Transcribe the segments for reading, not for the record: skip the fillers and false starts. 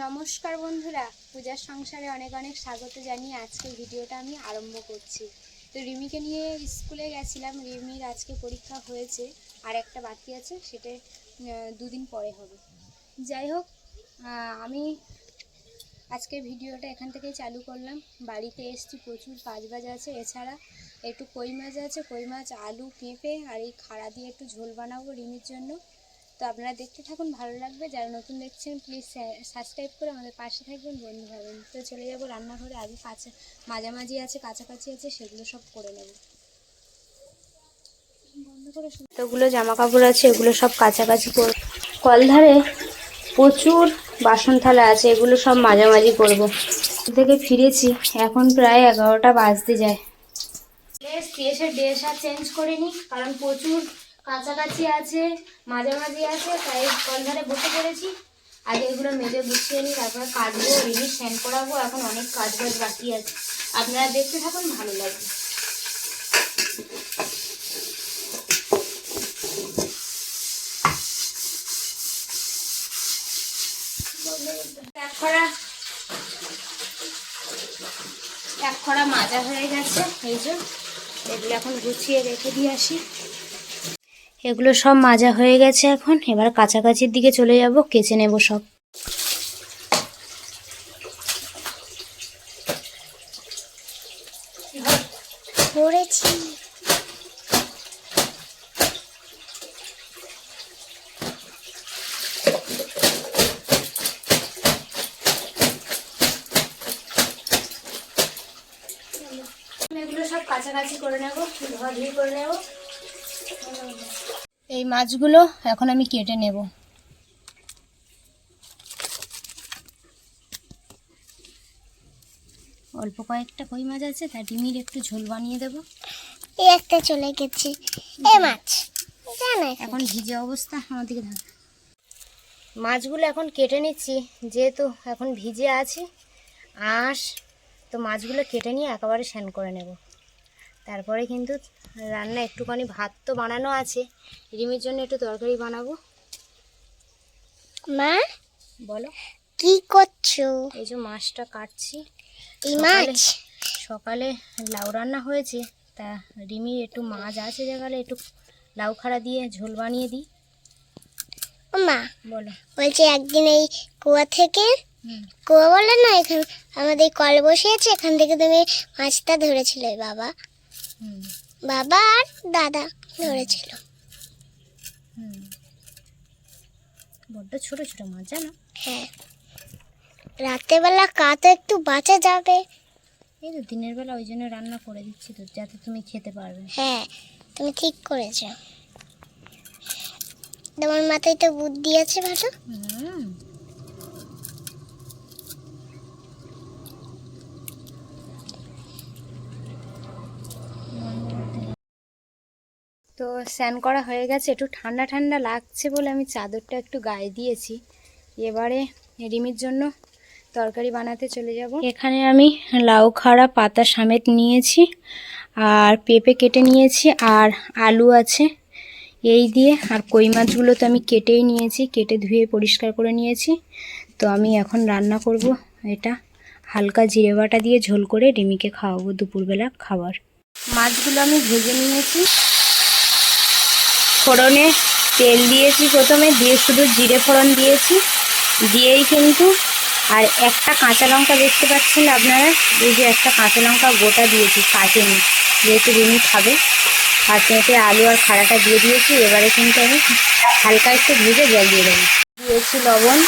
নমস্কার বন্ধুরা, পূজার সংসারে অনেক অনেক স্বাগত জানিয়ে আজকের ভিডিওটা আমি আরম্ভ করছি। তো রিমিকে নিয়ে স্কুলে গেছিলাম। রিমির আজকে পরীক্ষা হয়েছে, আর একটা বাকি আছে, সেটা দুদিন পরে হবে। যাই হোক, আমি আজকে ভিডিওটা এখান থেকেই চালু করলাম। বাড়িতে এসেছি, প্রচুর কাজবাজ আছে, এছাড়া একটু কই মাছ আছে, কই মাছ, আলু, পেঁপে আর এই খাড়া দিয়ে একটু ঝোল বানাবো রিমির জন্য। তো আপনারা দেখতে থাকুন, ভালো লাগবে। যারা নতুন দেখছেন প্লিজ সাবস্ক্রাইব করে আমাদের পাশে থাকবেন, বন্ধু ভাবেন। তো চলে যাব রান্নাঘরে। আগে মাঝামাঝি আছে, কাছাকাছি আছে, সেগুলো সব করে নেব। এতগুলো জামা কাপড় আছে, এগুলো সব কাছাকাছি করে কলধারে প্রচুর বাসন থালা আছে, এগুলো সব মাঝামাঝি করব। থেকে ফিরেছি, এখন প্রায় 11টা বাজতে যায়। এসে ড্রেস আর চেঞ্জ করিনি, কারণ প্রচুর কাছাকাছি আছে, মাঝামাঝি আছে, তাই কলধারে বসে পড়েছি। আগে এগুলো মেজে গুছিয়ে নিই, তারপরে কাটবো, রিমির স্নান করাবো। এখন অনেক কাজ বাকি আছে, আপনারা দেখতে থাকুন, ভালো লাগবে। এক খড়া মাজা হয়ে গেছে, এই যে এগুলো এখন গুছিয়ে রেখে দিয়ে আসি। এগুলো সব মাজা হয়ে গেছে, এখন এবার কাছাকাছির দিকে চলে যাব, কেচে নেব সব। পড়েছি এগুলো সব কাছাকাছি করে নেব, ধোয়াধুয়ি করে নেব। এই মাছগুলো এখন আমি কেটে নেব। অল্প কয়েকটা কই মাছ আছে, তাই ডিমির একটু ঝোল বানিয়ে দেব। এই একটা চলে গেছে এই মাছ, এখন ভিজে অবস্থা, আমার দিকে থাক। মাছগুলো এখন কেটে নিচ্ছি, যেহেতু এখন ভিজে আছি আঁশ, তো মাছগুলো কেটে নিয়ে একেবারে স্নান করে নেব। তারপরে কিন্তু রান্না, একটুখানি ভাত তো বানানো আছে, রিমির জন্য একটু তরকারি বানাবো। মা বলো কি করছো? এই যে মাছটা কাটছি। এই মাছ সকালে লাউ রান্না হয়েছে, তা রিমির একটু মাছ আছে, জায়গায় একটু লাউ খাড়া দিয়ে ঝোল বানিয়ে দিই। মা বলো। বলছি একদিন এই কুয়া থেকে, কুয়া বলে না, এখানে আমাদের কল বসিয়েছে, এখান থেকে তুমি মাছটা ধরেছিলে। বাবা আর দাদা ধরেছিল। বড্ড ছোট ছোট মাছ, জানো? হ্যাঁ, রাতের বেলা কাতে একটু বাঁচা যাবে। এই তো দিনের বেলা ওই জন্য রান্না করে দিচ্ছি, তো যাতে তুমি খেতে পারবে। হ্যাঁ, তুমি ঠিক করেছো, তোমার মাথায় তো বুদ্ধি আছে ভালো। তো স্নান করা হয়ে গেছে, একটু ঠান্ডা ঠান্ডা লাগছে বলে আমি চাদরটা একটু গায়ে দিয়েছি। এবারে রিমির জন্য তরকারি বানাতে চলে যাব। এখানে আমি লাউ খাড়া পাতা সমেত নিয়েছি, আর পেঁপে কেটে নিয়েছি, আর আলু আছে এই দিয়ে, আর কই মাছগুলো তো আমি কেটেই নিয়েছি, কেটে ধুয়ে পরিষ্কার করে নিয়েছি। তো আমি এখন রান্না করব এটা, হালকা জিরে বাটা দিয়ে ঝোল করে রিমিকে খাওয়াবো দুপুরবেলা খাবার। মাছগুলো আমি ভেজে নিয়েছি, ফোড়নে তেল দিয়েছি প্রথমে, দিয়ে শুধু জিরে ফোড়ন দিয়েছি, দিয়েই কিন্তু আর একটা কাঁচা লঙ্কা দেখতে পাচ্ছেন আপনারা, এই যে একটা কাঁচা লঙ্কা গোটা দিয়েছি, কাটেনি, যেহেতু রিমি খাবে। আর পেঁপে আলু আর খাড়াটা দিয়ে দিয়েছি। এবারে কিন্তু আমি হালকা একটু ভেজে জল দিয়ে দেবো। দিয়েছি লবণ,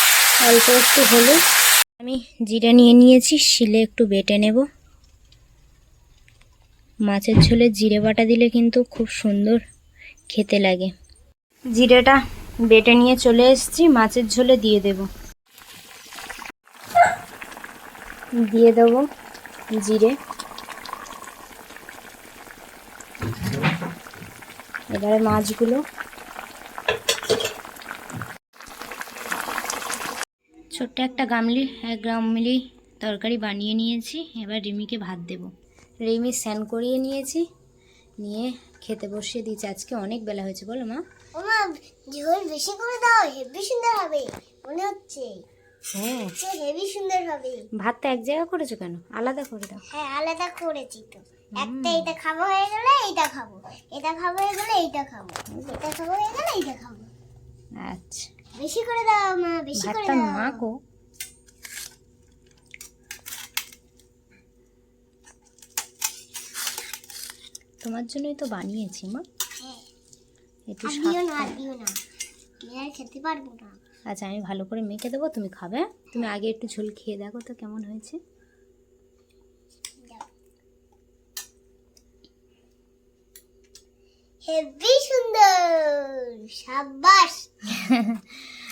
অল্প একটু হলুদ। আমি জিরে নিয়ে নিয়েছি, শিলে একটু বেটে নেব। মাছের ঝোলে জিরে বাটা দিলে কিন্তু খুব সুন্দর খেতে লাগে। জিরেটা বেটে নিয়ে চলে এসেছি, মাছের ঝোলে দিয়ে দেব। দিয়ে দেব জিরে। এবারে মাছগুলো, ছোট্ট একটা গামলি, 1 গামলি তরকারি বানিয়ে নিয়েছি। এবার রিমিকে ভাত দেব। রিমি স্নান করিয়ে নিয়েছি, নিয়ে খেতে বসিয়ে দিয়েছি। আজকে অনেক বেলা হয়েছে, বলো মা? ও মা, ঝোল বেশি করে দাও, হেভি সুন্দর হবে মনে হচ্ছে। হ্যাঁ, হেভি সুন্দর হবে। ভাতটা এক জায়গায় করেছো কেন? আলাদা করে দাও। হ্যাঁ, আলাদা করেছি তো। একটা এটা খাবো হয়ে গেলে এইটা খাবো, এটা খাবো হয়ে গেলে এইটা খাবো, এটা খাবো হয়ে গেলে এইটা খাবো। আচ্ছা, বেশি করে দাও মা, বেশি করে ভাতটা দাও। মাখো। তোমার জন্যই তো বানিয়েছি মা। হ্যাঁ, একটু আর দিও না, শাক। আর দিও না, আমি আর খেতে পারবো না। আচ্ছা, আমি ভালো করে মেখে দেবো, তুমি খাবে। তুমি আগে একটু ঝোল খেয়ে দেখো তো কেমন হয়েছে। হেভি সুন্দর, সাবাস।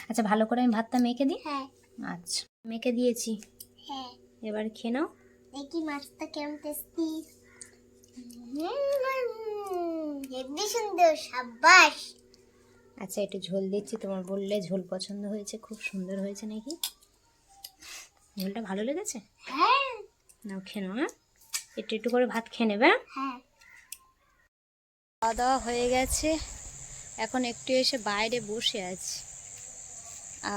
আচ্ছা, ভালো করে আমি ভাতটা মেখে দিই। হ্যাঁ আচ্ছা, মেখে দিয়েছি, হ্যাঁ, এবার খেয়ে নাও। দেখি মাছটা কেমন টেস্টি। হেভি সুন্দর, সাবাস। আচ্ছা, একটু ঝোল দিচ্ছি, তোমার বললে ঝোল পছন্দ হয়েছে, খুব সুন্দর হয়েছে নাকি? ঝোলটা ভালো লেগেছে? হ্যাঁ নাও খেয়ে নাও। হ্যাঁ, একটু একটু করে ভাত খেয়ে নেবে। হ্যাঁ। খাওয়া দাওয়া হয়ে গেছে, এখন একটু এসে বাইরে বসে আছি।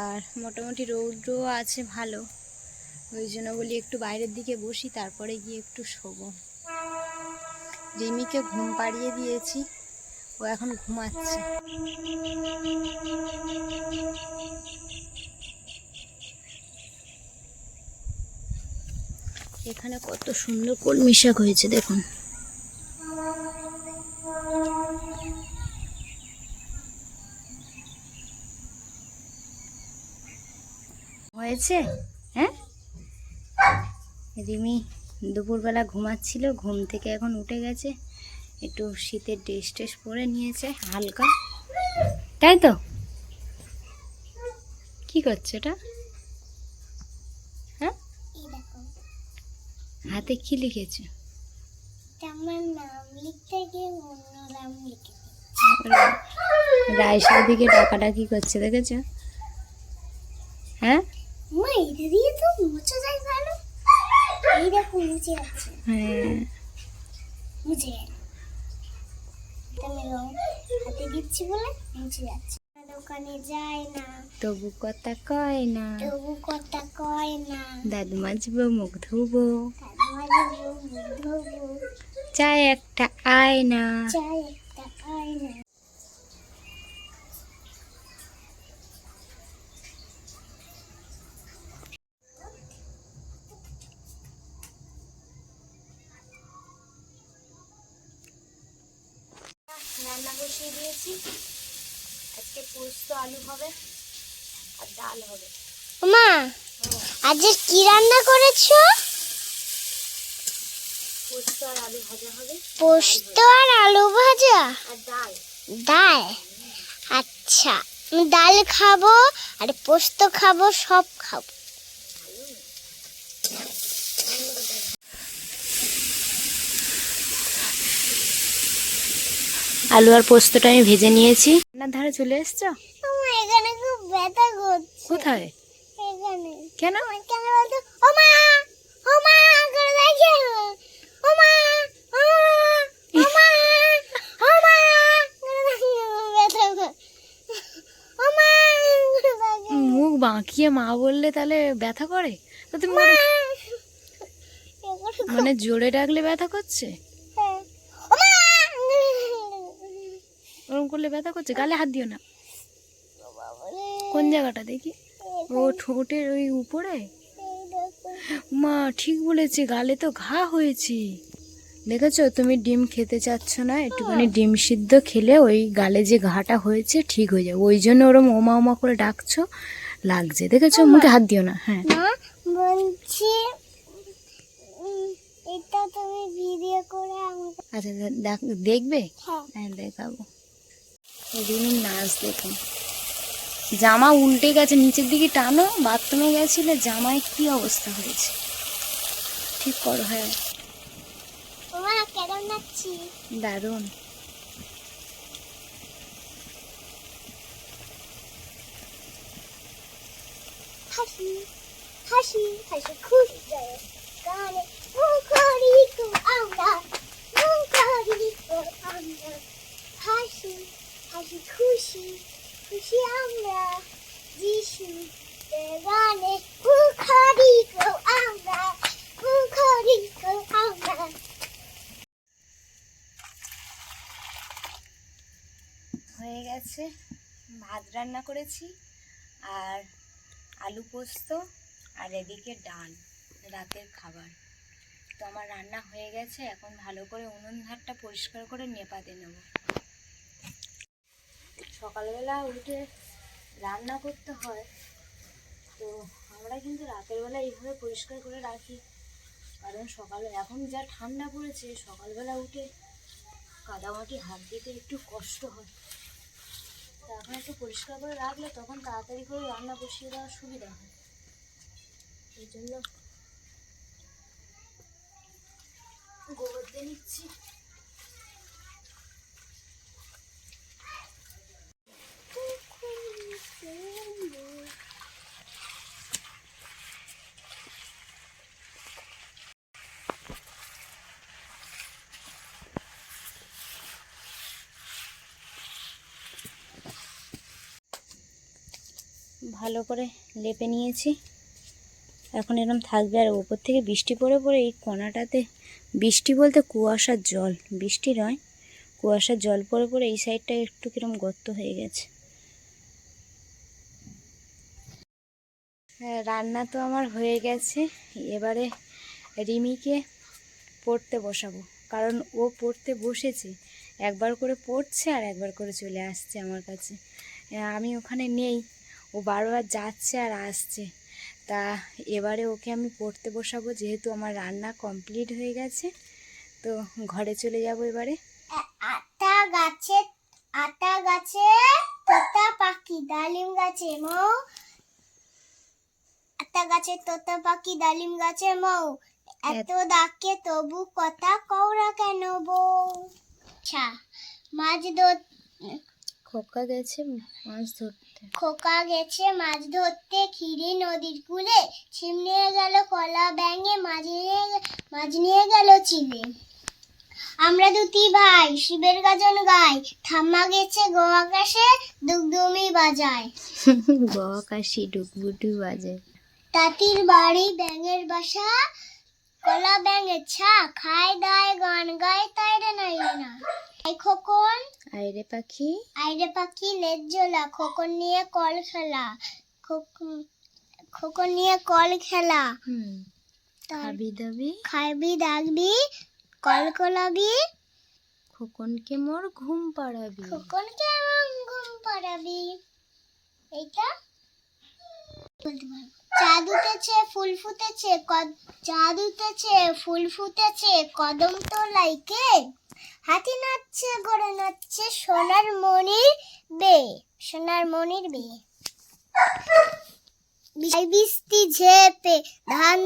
আর মোটামুটি রৌদ্রও আছে ভালো, ওই জন্য বলি একটু বাইরের দিকে বসি, তারপরে গিয়ে একটু শোবো। রিমিকে ঘুম পাড়িয়ে দিয়েছি, ও এখন ঘুমাচ্ছে। এখানে কত সুন্দর কলমি শাক হয়েছে দেখুন। হয়েছে, হ্যাঁ। রিমি দুপুরবেলা ঘুমাচ্ছিল, ঘুম থেকে এখন উঠে গেছে, একটু শীতের ড্রেস ট্রেস পরে নিয়েছে হালকা, তাই তো? কি করছে এটা? হ্যাঁ, এই দেখো, হাতে কি লিখেছে? আমার নাম লিখতে গিয়ে অন্য নাম লিখে। রায়সার দিকে ডাকাডাকি করছে, দেখেছো? হ্যাঁ মা, এটা দিয়ে তো মুছে যায় ভালো। এই দেখো মুছে যাচ্ছে, হ্যাঁ। মুছে গেল। এটা আমি রং হাতে দিচ্ছি বলে মুছে যাচ্ছে। দোকানে যায় না, তবু কথা কয় না, তবু কথা কয় না। দাদু মাজবো, মুখ ধুবো, আমাদের মুখ ধোবো, চায় একটা আয়না। চাই একটা আয়না। রান্না বসিয়ে দিয়েছি, আজকে পোস্ত আলু হবে আর ডাল হবে। মা, আজকে কি রান্না করেছো? পোস্ত আর আলু ভাজা হবে পোস্ত আর আলু ভাজা আর ডাল। ডাল। আচ্ছা, আমি ডাল খাবো আর পোস্ত খাবো, সব খাবো। আলু আর পোস্তটা আমি ভেজে নিয়েছি। রান্নার ধারে চলে এসছো? আমার এখানে খুব ব্যথা করছে। কোথায়? এখানে। কেন? আমার কেন বলতো? ও মা, ও মা করে দেখো। ও মা, ও মা, ও মা, ও মা করে দেখো, ব্যথা করে। ও মা করে দেখো। মুখ বাঁকিয়ে মা বললে তাহলে ব্যথা করে? তো তুমি মা। মানে জোরে ডাকলে ব্যথা করছে, হ্যাঁ। ও মা। ওরকম করলে ব্যথা করছে? গালে হাত দিও না। বাবারে, কোন জায়গাটা দেখি? ও ঠোঁটের ওই উপরে। এই দেখো। মা ঠিক বলেছে, গালে তো ঘা হয়েছে। দেখেছো, তুমি ডিম খেতে চাচ্ছ না, একটুখানি ডিম সিদ্ধ খেলে ওই গালে যে ঘাটা হয়েছে ঠিক হয়ে যাবে, ওই জন্য ওরম ওমা ওমা করে ডাকছো, লাগছে। দেখেছো, মুখে হাত দিও না। হ্যাঁ, মা বলছি, এটা তুমি ভিডিও করে আমাকে। আচ্ছা দেখবে? হ্যাঁ। হ্যাঁ, দেখাবো। রিমির নাচ দেখুন, জামা উল্টে গেছে, নিচের দিকে টানো, বাথরুমে গেছিলে, জামায় কি অবস্থা হয়েছে, ঠিক করো। হ্যাঁ, মা কেমন নাচছি? দারুণ। হাসি হাসি হাসি খুশি যায় গানে মুখরি কো আমরা, মুখরি কো আমরা। হাসি হাসি খুশি খুশি আমরা, যিশু গানে গেছে, ভাত রান্না করেছি আর আলু পোস্ত, আর এদিকে ডাল, রাতের খাবার। তো আমার রান্না হয়ে গেছে, এখন ভালো করে উনুন ধারটা পরিষ্কার করে নেপাতে নেব। সকালবেলা উঠে রান্না করতে হয়, তো আমরা কিন্তু রাতের বেলা এইভাবে পরিষ্কার করে রাখি, কারণ সকালে এখন যা ঠান্ডা পড়েছে, সকালবেলা উঠে কাদামাটি হাত দিতে একটু কষ্ট হয়। তো এখন একটু পরিষ্কার করে রাখলে তখন তাড়াতাড়ি করে রান্না বসিয়ে দেওয়ার সুবিধা হয়। এই জন্য গোবর দিয়ে নিচ্ছি। ভালো করে লেপে নিয়েছি, এখন এরকম থাকবে। আর উপর থেকে বৃষ্টি পড়ে পড়ে এই কোণাটাতে, বৃষ্টি বলতে কুয়াশার জল, বৃষ্টি নয়, কুয়াশার জল পড়ে পড়ে এই সাইডটা একটু কিরম গর্ত হয়ে গেছে। হ্যাঁ, রান্না তো আমার হয়ে গেছে, এবারে রিমিকে পড়তে বসাবো, কারণ ও পড়তে বসেছে, একবার করে পড়ছে আর একবার করে চলে আসছে আমার কাছে। আমি ওখানে নেই, ও বারবার যাচ্ছে আর আসছে। তা এবারে ওকে আমি পড়তে বসাবো, যেহেতু আমার রান্না কমপ্লিট হয়ে গেছে। তো ঘরে চলে যাব এবারে। আতা গাছে তোতা পাখি, ডালিম গাছে মৌ, আতা গাছে তোতা পাখি, ডালিম গাছে মৌ, এত ডাকে তবু কথা কওরা কেন বউ। আচ্ছা, মাছ খোকা গেছে মাছ ধরতে, খোকা গেছে মাছ ধরতে, ক্ষীরে নদীর কূলে, ছিম নিয়ে গেল কলা ব্যাঙে, মাছ নিয়ে গেল চিলে। আমরা দুটি ভাই শিবের গাজন গাই, ঠাম্মা গেছে গো আকাশে, দুগদুমি বাজায়। গকাশি ডুগবুডু বাজে। তাঁতির বাড়ি ব্যাঙের বাসা, কলা ব্যাঙের ছা, খায় দায় গান গায় তাই রে নাই রে না। এই খোকন আইরে পাখি লেজ ঝোলা, খোকন নিয়ে কল খেলা, খোকন নিয়ে কল খেলা। খাবি দাগবি কল কলাবি, খোকনকে মোর ঘুম পাড়াবি। এইটা বলতে পারবো। চাঁদ উঠেছে ফুল ফুটেছে, কদম তলায় কে, হাতি নাচছে ঘোড়া নাচছে, সোনার মনির বে। বৃষ্টি ঝেপে ধান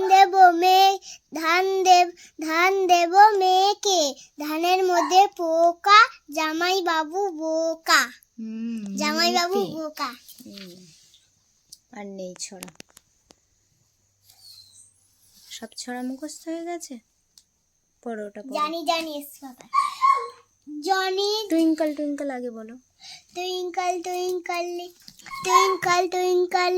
দেব মেয়েকে, ধানের মধ্যে পোকা, জামাই বাবু বোকা। আর নেই ছড়া, সব ছড়া মুখস্থ হয়ে গেছে। পড়োটা জানি জনি টুইঙ্কল টুইঙ্কল আগে বলো। Twinkle, twinkle,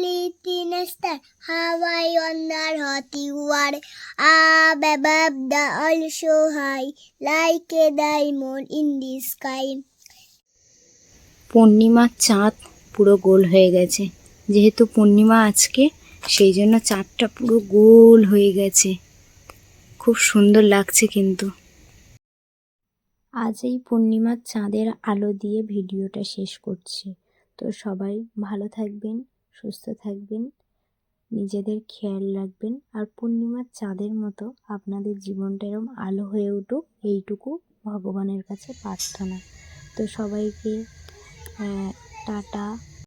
little star, how I wonder what you are. Up above the all so high, like a diamond in the sky. পূর্ণিমার চাঁদ পুরো গোল হয়ে গেছে, যেহেতু পূর্ণিমা আজকে, সেই জন্য চাঁদটা পুরো গোল হয়ে গেছে, খুব সুন্দর লাগছে। কিন্তু আজ এই পূর্ণিমার চাঁদের আলো দিয়ে ভিডিওটা শেষ করছি। তো সবাই ভালো থাকবেন, সুস্থ থাকবেন, নিজেদের খেয়াল রাখবেন, আর পূর্ণিমার চাঁদের মতো আপনাদের জীবনটা এরকম আলো হয়ে উঠুক, এইটুকু ভগবানের কাছে প্রার্থনা। তো সবাইকে টাটা।